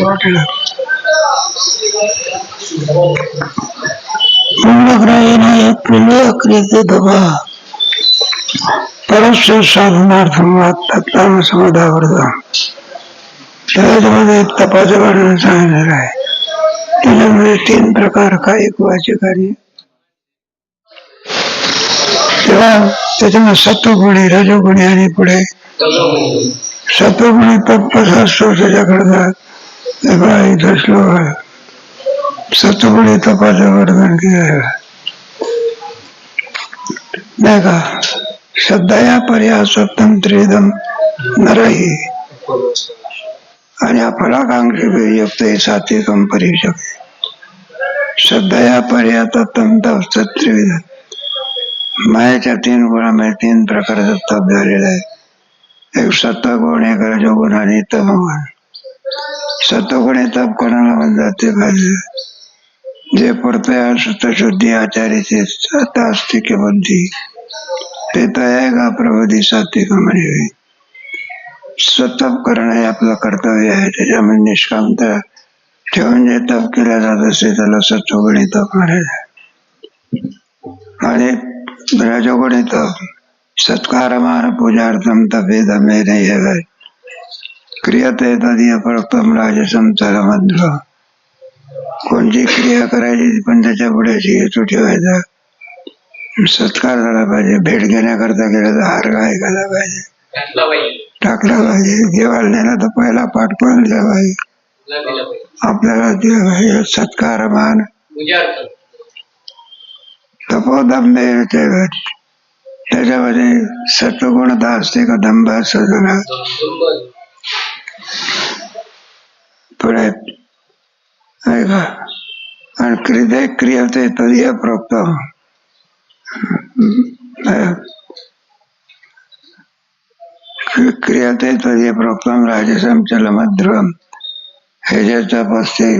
वाटलं. मूलग्राहीण क्रियते दबा परस्य साधनार्थम तत्तामसमदावर्तम. त्याच्यामध्ये तपाचं वर्णन सांगितलेलं आहे. त्याच्यामध्ये 3 प्रकार, कायिक, वाचिक आणि तेव्हा त्याच्यामध्ये सत्वगुणी, रजोगुणी आणि पुढे सत्वगुणी तप कसा असतो त्याच्याकरता इथं श्लोक आहे. सत्वगुणी तपाचं वर्णन केलं नाही का. श्रद्धया पर्या सप्तम त्रिदम नरही आणि फलाकांक्षी युक्त सात्विकम परीक्षक. श्रद्धया पर्या तत्तम तप त्रिविध. मायाच्या 3 गुणामध्ये 3 प्रकारचा तप झालेला आहे. एक सत्वगुण, एक रजोगुण आणि तमोगुण. सत्वगुणी तप कोणाला म्हणतात ते पाहिजे. जे पडतंय शुद्धी आचार्याची आस्तिक बुद्धी ते तयागा प्रबोधी सात्विक म्हणजे स्वतप करणं हे आपलं कर्तव्य आहे. त्याच्यामध्ये निष्कामता ठेवून जे तप केल्या जात असते त्याला सत्वगुणी तप म्हणायचं. आणि रजोगुणी तप सत्कारमान पूजार्थम तपेदमे नाही क्रियते तदीय प्रक्तम राजसम चरमध्व. कोणती क्रिया करायची पण त्याच्या पुढे हेतू ठेवायचा. सत्कार झाला पाहिजे, भेट घेण्याकरता गेला तर हार घालायला पाहिजे, टाकला पाहिजे, देवाला नेला तर पहिला पाठ पण दिला पाहिजे, आपल्याला दिला पाहिजे. सत्कार मान तपोदम त्याच्यामध्ये सत्वगुणता असते का दंभ सजना. पुढे ऐका आणि क्रियते तदीय प्रोक्त क्रियते तदीय प्रोक्तम राजसम चलमध्रुवम. हे जे तप असते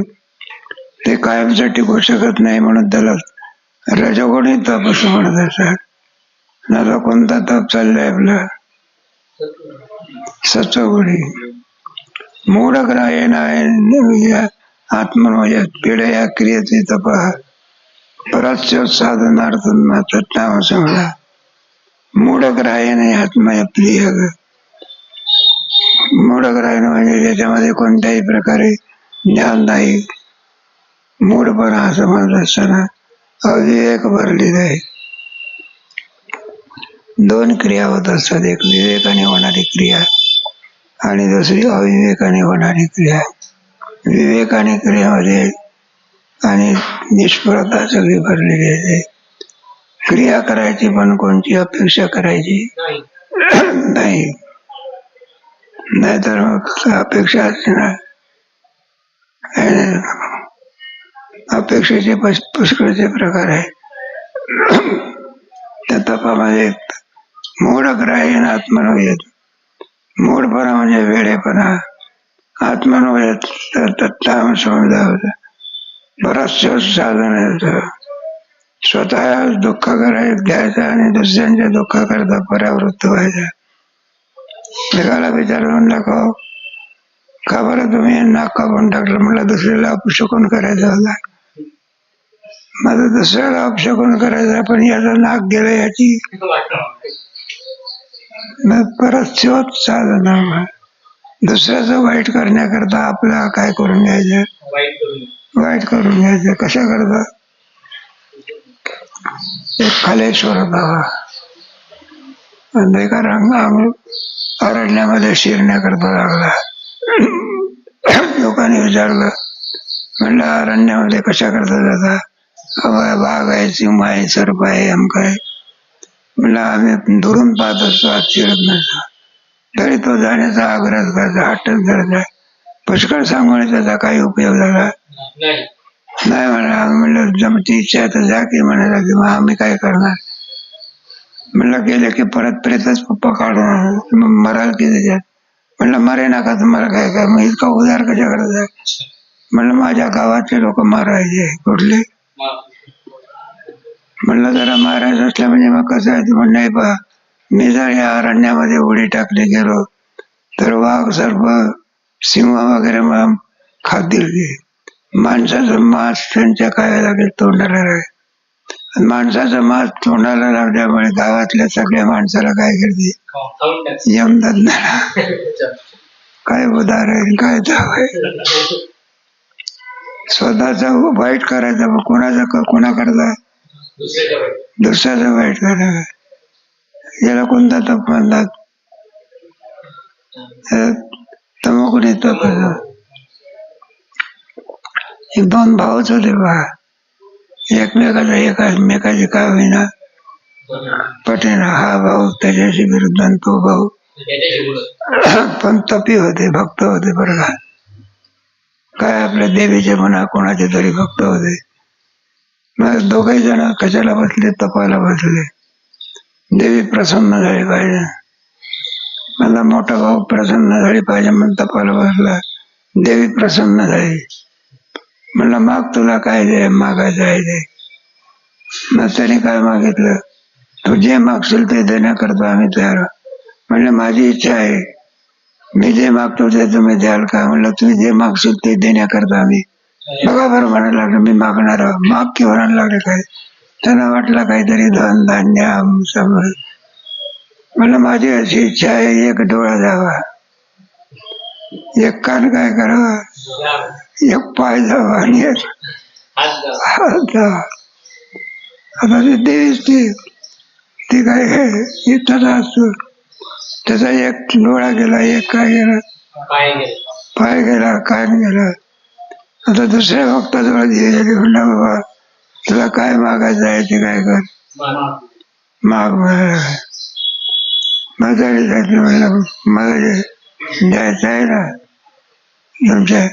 ते कायमचं टिकू शकत नाही म्हणून त्याला रजोगुणी तप असं म्हणत असतात. आता कोणता तप चाललाय आपला सत्वगुणी. मूढग्राह्येन आत्मनोयत पीडया क्रियते तपः परस्य साधनार्थम तत्नाम समजा. मूढग्राह्यने आत्मा प्रिय. मूढग्राह्य म्हणजे ज्याच्यामध्ये कोणत्याही प्रकारे ज्ञान नाही, मूढपणा असं म्हणत असताना अविवेक भरलेला आहे. 2 क्रिया होत असतात, एक विवेकाने होणारी क्रिया आणि दुसरी अविवेकाने होणारी क्रिया. विवेकाने क्रियामध्ये आणि निष्फळता सगळी भरलेली आहे. क्रिया करायची पण कोणती अपेक्षा करायची नाही, नाहीतर मग अपेक्षा असणार. अपेक्षेचे पुष्कळचे प्रकार आहे. त्या तपामध्ये मूढग्राह्येन आत्मनोयत. मूढपणा म्हणजे वेडेपणा. आत्मनोयत तत्ताम समजावत. बरंचसं साधन आहे. स्वतः दुःख घ्यायचं आणि दुसऱ्यांच्या दुःखाकरता परावृत्त व्हायचं. एकाला विचारलं म्हणलं का बरं तुम्ही नाक कापून टाकलं. म्हटलं दुसऱ्याला अपशकुन करायचा होता. माझं दुसऱ्याला अपशकुन करायचा पण याचं नाक गेलं याची परत शोध साधन. दुसऱ्याचं वाईट करण्याकरता आपला काय करून घ्यायचं, वाईट करून घ्यायचं. कशा करता एक खालेश्वर बाबा एका अरण्यामध्ये शिरण्याकरता लागला. लोकांनी विचारलं म्हणलं अरण्यामध्ये कशा करता जाता. वाघ आहे, सिंह आहे, सर्प आहे, आमकाय. म्हणलं आम्ही दुरून पाहत असतो, आत शिरत नसतो. तरी तो जाण्याचा आग्रह करायचा, हट्टच धरायचा. पुष्कळ सांगून त्याचा काही उपयोग झाला नाही. म्हणलं जमती इच्छा तर जा की म्हणायला की मग आम्ही काय करणार. म्हणलं गेले की परत प्रेतच काढून मराल की त्याच्यात. म्हणलं मरे नका तुम्हाला काय मग इतका उदार कशा करायचा. म्हणलं माझ्या गावातले लोक मारायचे. कुठले म्हणलं जरा मारायचं असल्या म्हणजे मग कसं आहे. म्हणलं नाही पहा मी जर या अरण्यामध्ये उडी टाकली गेलो तर वाघ सर्प सिंह वगैरे मग लागतील की माणसाचं मांस त्यांच्या काय लागेल तोंडाला लागेल. माणसाचं मांस तोंडाला लागल्यामुळे गावातल्या सगळ्या माणसाला काय करते यमदंडाला काय उदाहरण काय जाव आहे. स्वतःचा वाईट करायचा मग कोणा करता दुसऱ्याचं वाईट करायचं. याला कोणता तप म्हणतात तमोगुणी तप. एक दोन भाऊच होते बा एकमेकाची काय होईना पटेना. हा भाऊ त्याच्याशी विरुद्ध आणि तो भाऊ पण तपी होते भक्त होते बरं का. काय आपल्या देवीचे म्हणा कोणाचे तरी भक्त होते. मग दोघही जण कशाला बसले तपायला बसले. देवी प्रसन्न झाली पाहिजे. मला मोठा भाऊ प्रसन्न झाली पाहिजे म्हणून तपायला बसला. देवी प्रसन्न झाली. म्हणलं माग तुला काय दे मागायचं आहे ते. मग त्याने काय मागितलं. तू जे मागशील ते देण्याकरता आम्ही तयार. म्हणलं माझी इच्छा आहे मी जे मागतो ते तुम्ही द्याल का. म्हणलं तुम्ही जे मागशील ते देण्याकरता आम्ही. बघा बरं म्हणायला लागलं मी मागणार माग की म्हणायला लागले काय. त्यांना वाटलं काहीतरी धन धान्य समज. म्हणलं माझी अशी इच्छा आहे एक डोळा द्यावा एक कान काय करावा एक पाय जावा आणि एक हात जावा. आता ती देवीच ती काय इथं असतो. त्याचा एक डोळा गेला एक काय गेला पाय गेला कान गेला. आता दुसऱ्या भक्ताजवळ गेली. म्हणलं बाबा तुला काय मागायचं आहे ते काय कर माग. म्हातारी सांगितलं म्हणलं मला जे द्यायचं आहे ना तुमच्या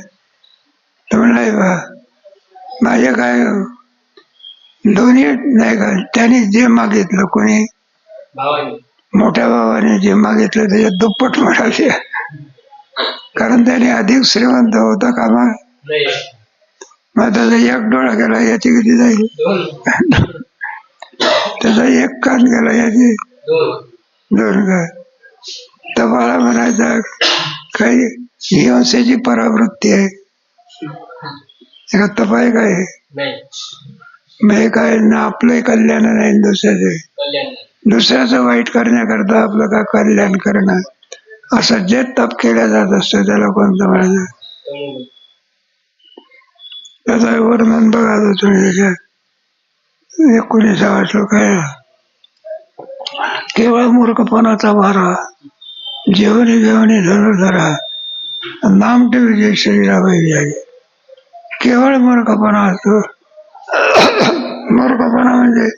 तर म्हणलं बा माझे काय दोन्ही नाही का. त्याने जे मागितलं कोणी मोठ्या भावाने जे मागितलं त्याच्यात दुप्पट म्हणाले. कारण त्याने अधिक श्रीमंत होता कामा. मग त्याचा एक डोळा गेला याची किती जाईल. त्याचा एक कान गेला याची दोन काय. तपाला म्हणायचा काही हिंसेची परावृत्ती आहे. तपाय काय म्हणजे काय ना आपलं कल्याण नाही दुसऱ्याचं वाईट करण्याकरता आपलं काय कल्याण करणं. असं जे तप केलं जात असतं त्याला कोणतं म्हणायचं. त्याचं वर्णन बघा तुम्ही त्याच्या 19 श्लोक आहे. केवळ मूर्खपणाचा वारा जेवणी जेवणी धनुर्धरा नाम ठेवी शरीरा वैरी. केवळ मूर्खपणा असतो. मूर्खपणा म्हणजे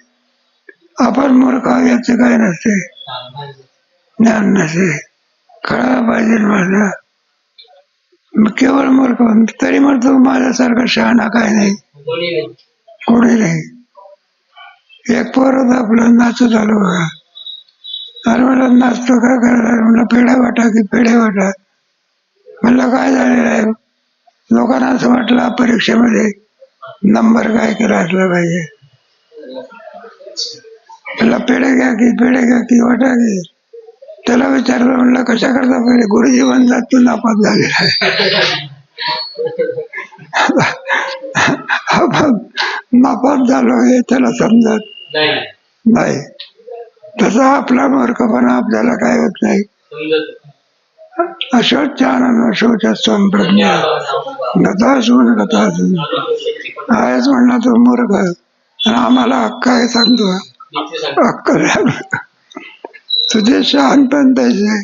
आपण मूर्ख याचे काय नसते ज्ञान नसते. कळायला पाहिजे माझा. केवळ मूर्ख तरी म्हणतो माझ्यासारखा शहाणा काय नाही कोणी नाही. एक पोर होतं आपलं नाचत आलो बघा. अरे म्हणलं नाचतो काय करायला. म्हणलं पेढ्या वाटा की पेढे वाटा. म्हणलं काय झालेलं आहे. लोकांना असं वाटलं परीक्षेमध्ये नंबर काय केला असला पाहिजे. म्हणलं पेढे घ्या की वाटा की. त्याला विचारलं म्हणलं कशा करता पहिले. गुरुजी म्हणतात तू नापास झालेला आहे. आपण नापास झालो हे त्याला समजत नाही. तसा आपला मूर्खपणा आपल्याला काय होत नाही. अशोचानन शोच संप्रज्ञा गतासून गतासून. आहेच म्हणला तो मूर्ख आणि आम्हाला हक्क आहे सांगतो हक्क तुझे शहाणपण त्याचे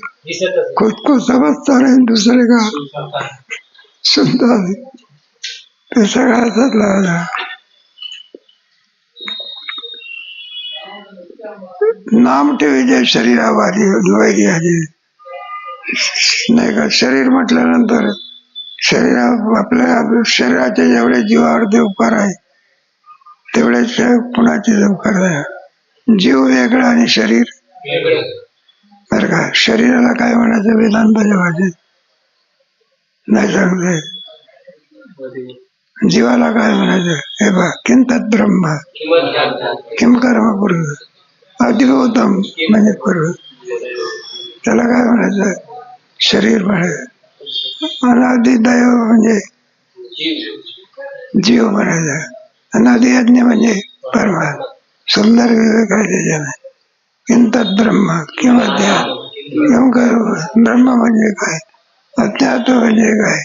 खुद को समजता नाही दुसरे का सुंदर ते सगळ्याच लागला. नाम ठेवीचे शरीरावादी वैरी आली नाही का. शरीर म्हटल्यानंतर आपल्या शरीराचे जेवढे जीवावर उपकार आहे तेवढेच कुणाचे उपकार आहे. जीव वेगळा आणि शरीर बरं का. शरीराला काय म्हणायचं वेदांताच्या भाषेत नाही सांगते. जीवाला काय म्हणायचं हे बा किं तत् ब्रह्म किम कर्म करू अधिगौतम म्हणजे करू. त्याला काय म्हणायचं शरीर म्हणायचं. आणि अधिदैव म्हणजे जीव म्हणायचा. अनादि यज्ञ म्हणजे परमात्मा. सुंदर विवेक आहे त्याच्याने. किंतत ब्रह्म किंवा ध्यान ब्रह्म म्हणजे काय, अध्यात्म म्हणजे काय,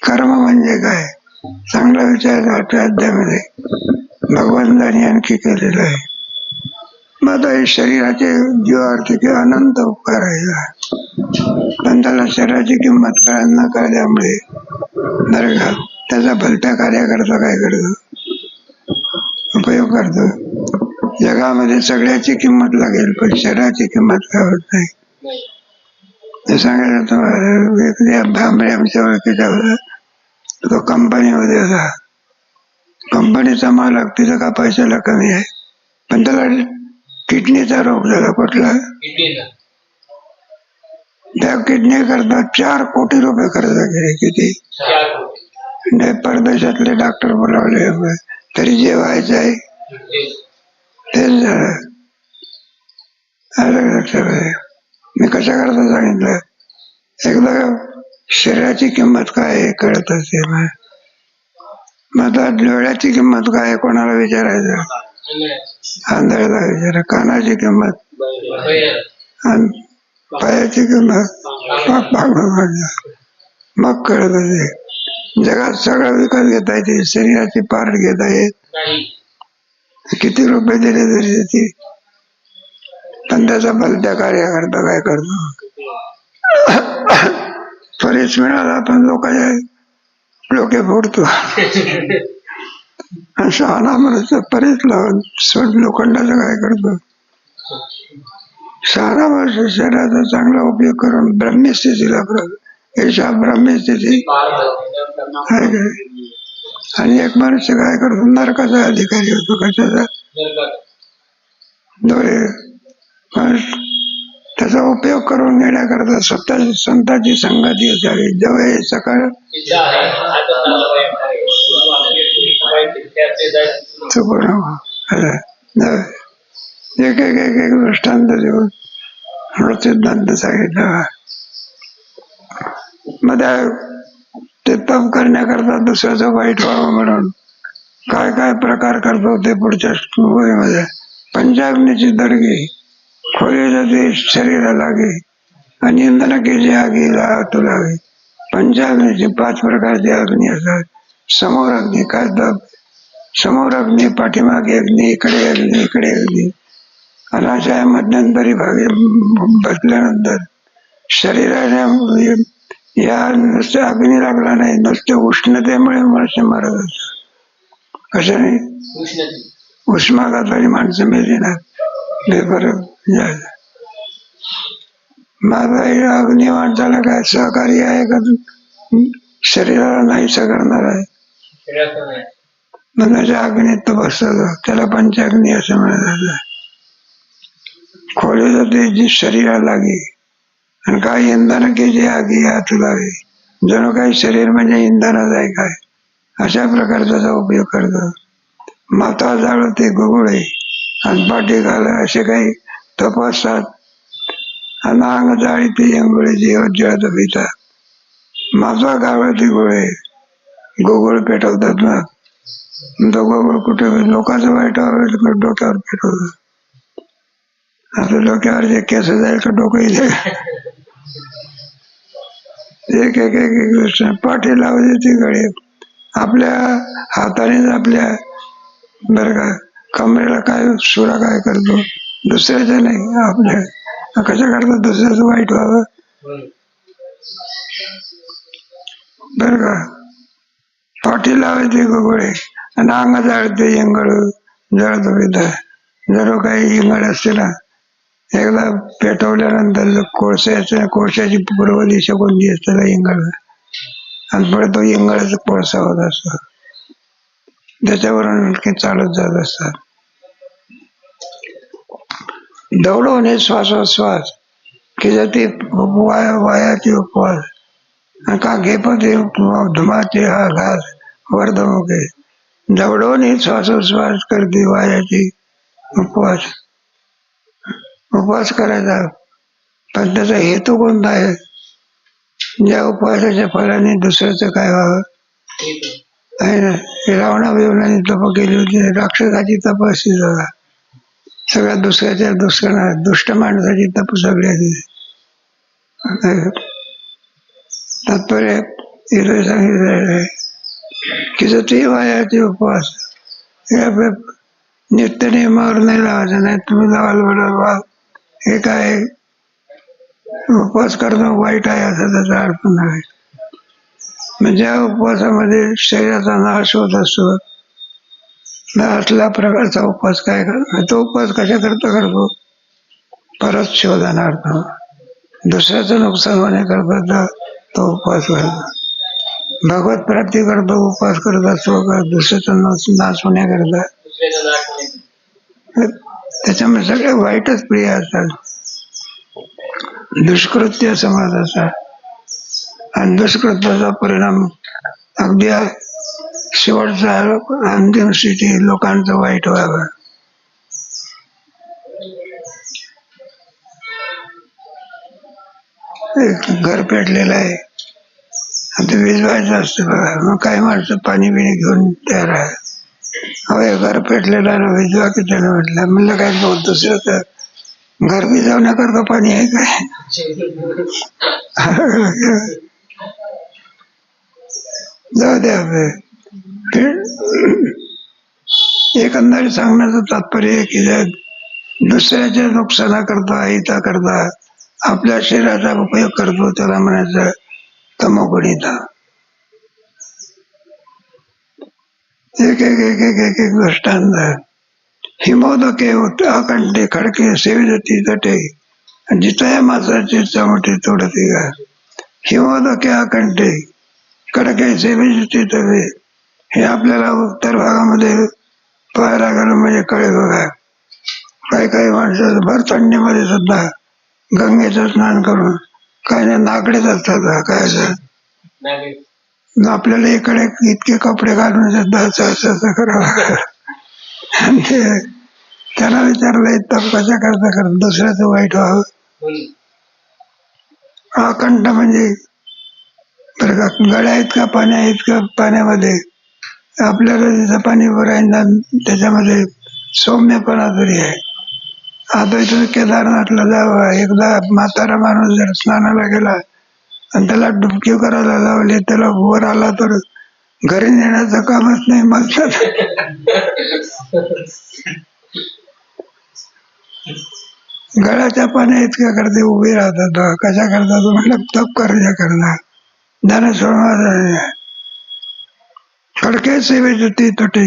कर्म म्हणजे काय, चांगला विचार आठव्या अध्यायामध्ये भगवंतांनी आणखी केलेला आहे. मग आता शरीराचे जीवावरती किंवा अनंत उपकार आहे, पण त्याला शरीराची किंमत न कळल्यामुळे नरकात त्याचा भलत्या कार्याकरता काय करतो, उपयोग करतो. जगामध्ये सगळ्याची किंमत लागेल, पण शरीराची किंमत काय होत नाही. ते सांगायचं तुम्हाला, भांबरे आमच्या ओळखीचा होता, तो कंपनीमध्ये होता. कंपनीचा मालक, तिथं का पैशाला कमी आहे, पण त्याला किडनीचा रोग झाला. कुठला? त्या किडनी करता 4 कोटी रुपये खर्च केले. किती? परदेशातले डॉक्टर बोलावले, तरी जे व्हायचं आहे तेच झालं. मी कशा करता सांगितलं, एकदा शरीराची किंमत काय आहे कळत असते. मग डोळ्याची किंमत काय आहे कोणाला विचारायचं, आंधळ्याला विचारा. कानाची किंमत आणि पायाची किंमत मग कळत असते. जगात सगळं विकत घेता येते, शरीराची पार्ट घेता येत, किती रुपये दिले तरी ती, पण त्याचा भलत्या कार्याकरता काय करतो. त्वरित मिळाला पण लोकांच्या डोके फोडतो. शहाणा म्हणून परीच लावून लोखंडाचा काय करतो. शहाणा माणूस शरीराचा चांगला उपयोग करून ब्रह्मस्थितीला एषा ब्रह्मस्थिती आहे. आणि एक मनुष्य काय करतो, नरकाचा अधिकारी होतो. कशाचा? डोळे. त्याचा उपयोग करून घेण्याकरता स्वतः संतांची संगती असावी. जवळ सकाळ एक एक एक एक दृष्टांत देऊन सिद्धांत सांगितलं. मग ते तप करण्याकरता दुसऱ्याचं वाईट व्हावं म्हणून काय काय प्रकार करतो ते पुढच्या वहीमध्ये. पंचाग्नीची दडगी खोली जाते शरीरा लागे आणि इंधन केली आगीला तुलावे. पंचाग्नीची 5 प्रकारचे अग्नी असतात. समोर अग्नी, काय तप, समोर अग्नी, पाठीमागे अग्नी, इकडे अग्नी, इकडे अग्नी. आणि अशा मध्यंतरी भागी बसल्यानंतर शरीराने या नुसते अग्नी लागला नाही, नुसते उष्णतेमुळे मनुष्य मारत असतो. कशाने? उष्माघाताने माणसं मेली ना. माझा अग्नी माणसाला काय सहकारी आहे का? शरीराला नाही करणार आहे. मनाच्या अग्नीत तो बसतो, त्याला पंचाग्नी असं म्हणतात. खोली जाते जी शरीराला लागे आणि काही इंधन की जे आगी हात लावे. जणू काही शरीर म्हणजे इंधनच आहे काय, अशा प्रकारचा उपयोग करतो. माता जाळते गुगुळे आणि पाठी घाल असे काही तप असतात. आणि अंग जाळीते अंगुळे जीव जळत पिता. माता गावळती गोळे, गुगुळ पेटवतात ना. तो गुगुळ कुठे लोकांचं वाईट डोक्यावर पेटवतात. आता डोक्यावर जे केस जाईल का डोकं इथे एक एक एक एक पाठी लावली ती गळे. आपल्या हातानेच आपल्या बरं का कमरेला काय सुरा काय करतो, दुसऱ्याच्या नाही आपल्या. कशा करता दुसऱ्याचं वाईट व्हावं बर का. पाठी लावायचे गोगळे आणि अंग जाळते इंगळ जळत पिता. जर काही इंगळ असते ना, एकदा पेटवल्यानंतर कोळशाची पूर्व दिशा कोणती असते त्याला इंगळ, आणि पुढे तो इंगळाचा कोळसा होत असतो. त्याच्यावरून चालत जात असतात. दौडवणे श्वासोश्वास की जाती वायाचे उपवास. का घेपते धुमाचे हा घास वर्धमुखे. दौडवणे श्वासोश्वास करते वायाची उपवास. उपवास करायचा, पण त्याचा हेतू कोणता आहे? ज्या उपवासाच्या फलाने दुसऱ्याचं काय व्हावं, आहे ना. रावणाविवनाने तप केली होती, राक्षसाची तप असते जरा. सगळ्या दुसऱ्याच्या दुष्ट माणसाची तप सगळ्याची. तात्पर्य इथे सांगितलेलं आहे की किती वायाचे उपवास हे आपल्या नित्य नियमावर नाही लावायचं. नाही तुम्ही लावाल बरोबर हे काय उपवास करणं वाईट आहे असं त्याचा अर्थ नाही. म्हणजे ज्या उपवासामध्ये शरीराचा नाश होत असतो असल्या प्रकारचा उपवास काय करतो, तो उपवास कशा करता करतो, परत शोधनार्थ दुसऱ्याचं नुकसान होण्याकरता तो उपवास करतो. भगवत प्राप्ती करतो उपवास करत असतो का दुसऱ्याचा नाश होण्याकरता. त्याच्यामुळे सगळे वाईटच प्रिय असतात, दुष्कृत्य समाजाचा. आणि दुष्कृत्याचा परिणाम अगदी शेवटचा अंतिम स्थिती लोकांचं वाईट व्हावं. एक घर पेटलेलं आहे, आता विजवायचं असतं बघा, मग काही माणसं पाणी बिणी घेऊन तयार आहे. अहो हे घर पेटलेलं आहे ना, विजवा की त्यानं म्हटलं. म्हणलं काय दुसरं घर विजवण्याकरता पाणी आहे काय? जाऊ द्या. एकंदरीत सांगण्याचं तात्पर्य आहे की दुसऱ्याच्या नुकसानाकरता हिताकरता आपल्या शरीराचा उपयोग करतो त्याला म्हणायचं तमोगुणिता. एक एक एक एक एक एक दृष्टांत. हिमोदके अकंठे खडके सेविजती तटे जितया मासाची चमटे तोडती का. हिमोदके अकंठे खडके सेविजती तटे हे आपल्याला उत्तर भागामध्ये पाहायला गेलं म्हणजे कळे बघा. काही काही माणसं भर थंडीमध्ये सुद्धा गंगेचं स्नान करून काय नाही नागडेच असतात काय. आपल्याला इकडे इतके कपडे घालून सुद्धा असं करावं. आणि त्याला विचारलं तप कशा करता करत दुसऱ्याचं वाईट व्हावं. अखंड म्हणजे बरं का गळ्या इतका पाण्यामध्ये आपल्याला तिचं पाणी भरायला त्याच्यामध्ये सौम्यपणा तरी आहे. आता इथं केदारनाथला जावं, एकदा म्हातारा माणूस जर स्नानाला गेला आणि त्याला डुबकी करायला लावली, त्याला वर आला तर घरी नेण्याचं कामच नाही म्हणतात. गळ्याच्या पाण्या इतक्या करते उभी राहतात. कशा करतात म्हटलं तप करण्या करणार ज्ञान सोडणार. खडके सेवेची तुटे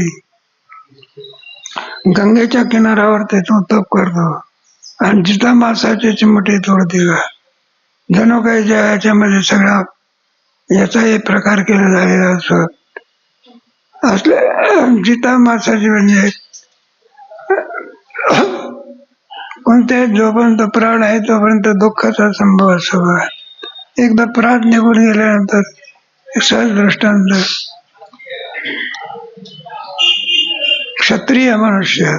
गंगेच्या किनाऱ्यावर ते तो तप करतो आणि जिता मासाची चिमटी तोडते का. जणू काही याच्यामध्ये सगळा याचा एक प्रकार केला झालेला असं असले. जिता मासाची म्हणजे कोणत्याही जोपर्यंत प्राण आहे तोपर्यंत दुःखाचा संभव असतो. एकदा प्राण निघून गेल्यानंतर सहज दृष्टांत क्षत्रिय मनुष्य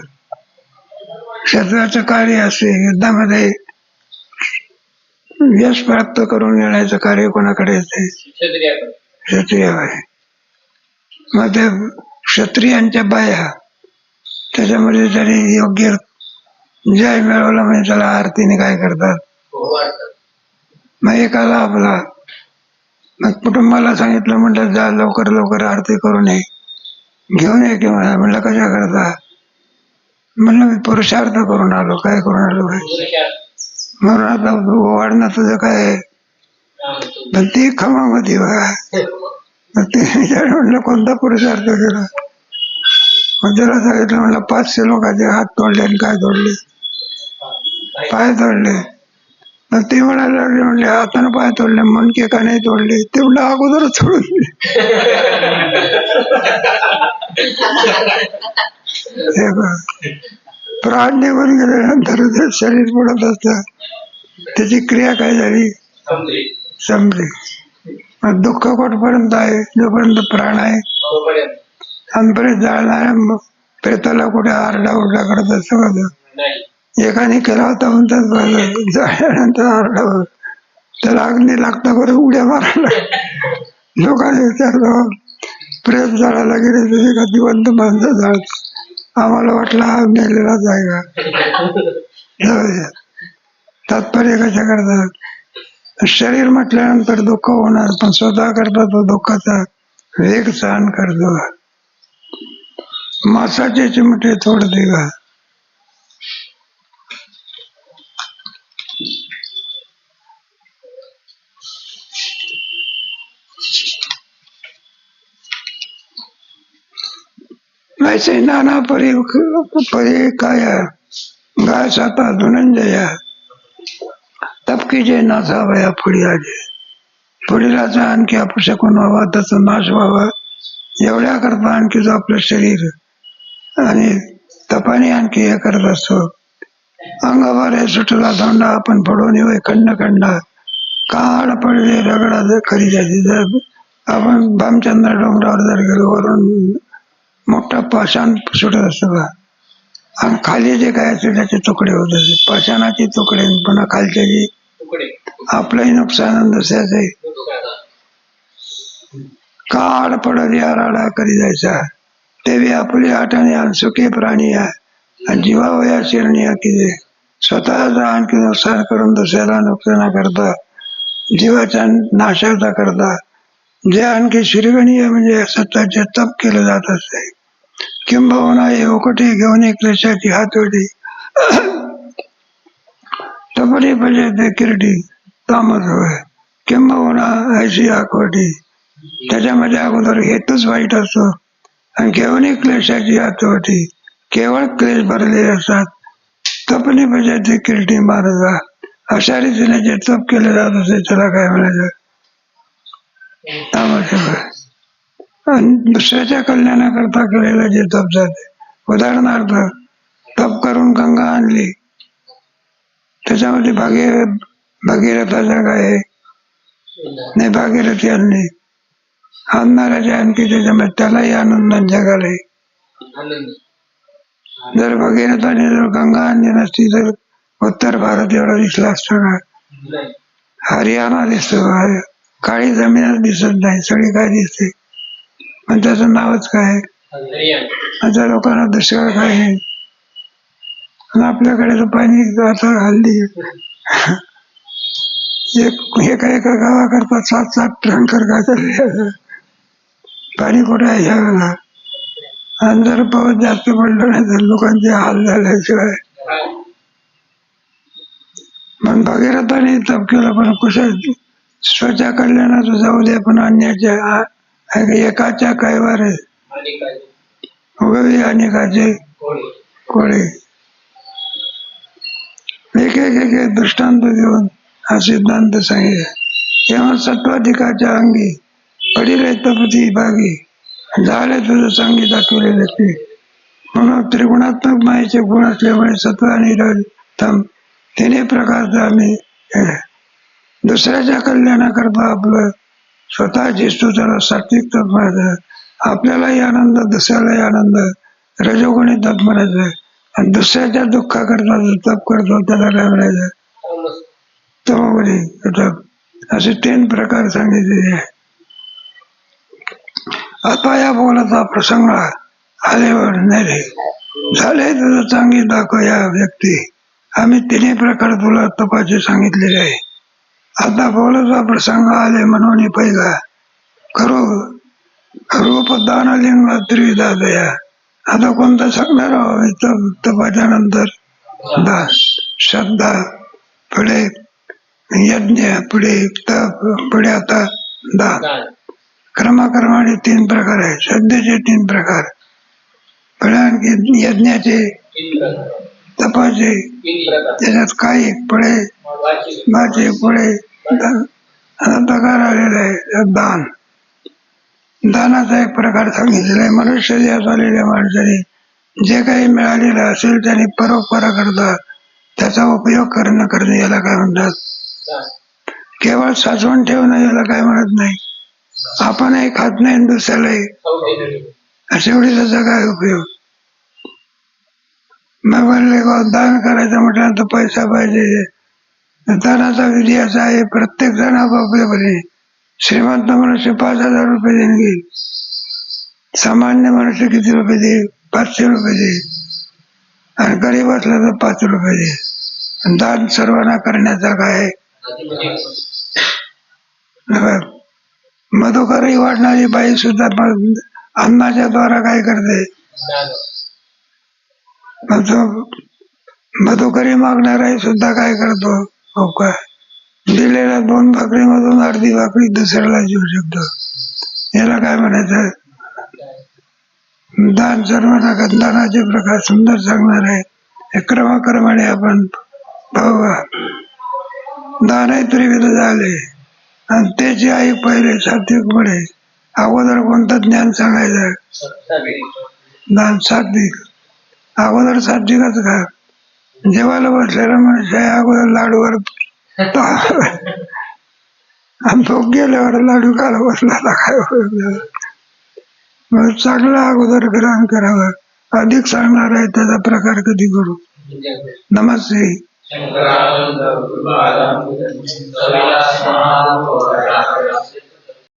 क्षत्राचं कार्य असते युद्धामध्ये यश प्राप्त करून येण्याचं कार्य कोणाकडे येते, क्षत्रिय आहे. मग ते क्षत्रियांच्या बाया त्याच्यामध्ये जरी योग्य जय मिळवला म्हणजे त्याला आरतीने काय करतात, मग एकाला आपला मग कुटुंबाला सांगितलं म्हटलं जा लवकर लवकर आरती करून ये, घेऊन ये की म्हणलं कशा करता, म्हणलं मी पुरुषार्थ करून आलो. काय करून आलो काय म्हणून आता वाढणं तुझं काय पण ती खमामध्ये ते म्हणलं कोणता पुरुषार्थ केला. मग त्याला सांगितलं म्हणलं 500 लोकांचे हात तोडले आणि काय तोडले, पाय तोडले. मग ते म्हणायला लागले म्हणले हाताने पाय तोडले मनके का नाही तोडले. ते म्हणलं अगोदरच सोडून प्राण निघून गेल्यानंतर ते शरीर पडत असतं, त्याची क्रिया काय झाली संपली. मग दुःख कुठपर्यंत आहे, जोपर्यंत प्राण आहे. अंतपर्यंत जाळणाऱ्या प्रेताला कुठे आरडा उरडा करत असतं. एकाने केला होता म्हणतात जाळल्यानंतर आरडा त्याला अग्नी लागता बरं उड्या मारायला. लोकांनी विचारलं प्रेत जाळायला गेले तरी का जिवंत माणसं जाळत. आम्हाला वाटलं हा मेलेलाच आहे का. जाऊ द्या. तात्पर्य कशा करतात, शरीर म्हटल्यानंतर दुःख होणार, पण स्वतः करता तो दुःखाचा वेग सहन करतो. मासाचे चिमटे तोडते का. वैसे नाना परी काय गाय साता धनंजया तप कीजे नासावया पुढियाचे. पुढीलाचा आणखी अपशकून व्हावा, त्याचा नाश व्हावा एवढ्या करता आणखी जो आपलं शरीर आणि तपाने आणखी हे करत असतो. अंगावर सुटला धोंडा आपण पडून होय खंड खंडा, काळ पडले रगडा खरी जायची. जर आपण भामचंद्र डोंगरावर जर गेलो, वरून मोठा पाषाण सुटत असतो का, आणि खाली जे काय असते त्याचे तुकडे होत असते, पाषाणाचे तुकडे, पुन्हा खालचे जे आपलंही नुकसान आणि दुसऱ्याचे. काळ पडत या राडा करी जायचा, तेवी आपली आठवणी आणि सुखी प्राणी आहे. जीवावया शिरणी की स्वतःचा आणखी नुकसान करून दुसऱ्याला नुकसान करता, जीवाच्या नाशाचा करता जे आणखी शिरगणीय म्हणजे सत्याचे तप केलं जात असते. किंबहुना हे ओकटे घेऊन क्लेशाची हातोडी तपडी म्हणजे किरटी तामस होय. किंबहुना ऐशी आखवटी, त्याच्यामध्ये अगोदर हेतूच वाईट असतो, आणि घेऊन क्लेशाची हातोटी केवळ क्लेश भरलेले असतात. तपणी म्हणजे किरटी मारता. अशा रीतीने जे तप केले जात असे त्याला काय म्हणायचं, तामस होय. आणि दुसऱ्याच्या कल्याणाकरता केलेलं जे तप जाते. उदाहरणार्थ तप करून गंगा आणली, त्याच्यामध्ये भगीरथाचा काय नाही, भागीरथी आणली, आणणाऱ्याचे आणखी त्याच्यामध्ये त्यालाही आनंद जगालाही. जर भगीरथाने जर गंगा आणली नसती तर उत्तर भारत एवढा दिसला असता का. हरियाणा दिसतो, काळी जमीनच दिसत नाही, सगळी काय दिसते, पण त्याचं नावच काय. आता लोकांना दुष्काळ काय आहे, आणि आपल्याकडे तर पाणी आता हल्ली एका गावाकरता 7-7 टँकर काय चालले, पाणी कुठे आहे ह्यावेळेला. आणि जर पाऊस जास्त पडला नाही तर लोकांचे हाल झाल्याशिवाय. मग भगीरथाने तप केलं, पण कुशल स्वतः कल्याणाचं जाऊ दे, पण अन्याच्या एकाच्या कैवार उगवी अनेकाचे कोळे. एक एक दृष्टांत देऊन हा सिद्धांत सांगितला. तेव्हा सत्वाधिकाच्या अंगी पडिले तपती भागी, झाले तुझं चांगली दाखवलेले ते. म्हणून त्रिगुणात्मक मायेचे गुण असल्यामुळे सत्व आणि रजतम तिन्ही प्रकारचं आम्ही दुसऱ्याच्या कल्याणाकरता आपलं स्वतःची त्याला सात्विक तप म्हणायचं. आपल्यालाही आनंद, दुसऱ्यालाही आनंद, रजोगुणी तप म्हणायचं. आणि दुसऱ्याच्या दुःखाकरता तप करतो त्याला काय म्हणायचं, तमोगुणी तप. असे 3 प्रकार सांगितलेले आहे. आता या बोलाचा प्रसंग आल्यावर नाही झाले तुझं चांगली दाखव या व्यक्ती. आम्ही 3 प्रकार तुला तपाचे सांगितलेले आहे. आता बोलाचा प्रसंग आले म्हणून पहिला खरो रूप दान लिंग त्रिविधा दया. आता कोणता सांगणार आहोत तपाच्या नंतर दान, श्रद्धा, पुढे यज्ञ, पुढे तप, पुढे आता दान. क्रमाक्रमाने 3 प्रकार आहेत. श्रद्धेचे 3 प्रकार, पुढे आणखी यज्ञाचे, तपाचे, त्याच्यात काही पुढे माझे पुढे प्रकार आलेला आहे दान. दानाचा एक प्रकार सांगितलेला आहे. मनुष्य देहात आलेल्या माणसाने जे काही मिळालेलं असेल त्याने परोपकार करता त्याचा उपयोग करणे याला काय म्हणतात. केवळ साचवून ठेवणं याला काय म्हणत नाही. आपणही खात नाही दुसऱ्यालाही, असे एवढी त्याचा काय उपयोग. मग म्हणले दान करायचं म्हटल्यानंतर पैसा पाहिजे. दानाचा विधी असा आहे, प्रत्येक जण आपापल्या बरे. श्रीमंत मनुष्य 5,000 रुपये देऊन घेईल, सामान्य मनुष्य किती रुपये देईल? 500 रुपये देईल. आणि गरीब असला तर 5 रुपये देईल. दान सर्वांना करण्याचा काय मधुकरी वाढणारी बाई सुद्धा अन्नाच्या द्वारा काय करते? मधुकरी मागणाराही सुद्धा काय करतो? हो काय दिलेल्या 2 भाकरीमधून अर्धी भाकरी दुसऱ्याला देऊ शकतो. याला काय म्हणायचं? दान सर्वांना. दानाचे प्रकार सुंदर सांगणार आहे. हे क्रमाक्रमाने आपण पाहूया. दानही त्रिविध झाले आणि त्याची आई पहिले सात्विक म्हणे. अगोदर कोणतं ज्ञान सांगायचं? दान सात्विक. अगोदर सात्विकच का? जेवायला बसलेला मनुष्य अगोदर लाडूवर आणि तो गेल्यावर लाडू खायला बसला काय? मग चांगला अगोदर ग्रहण करावं. अधिक सांगणार आहे त्याचा प्रकार कधी करू. नमस्ते.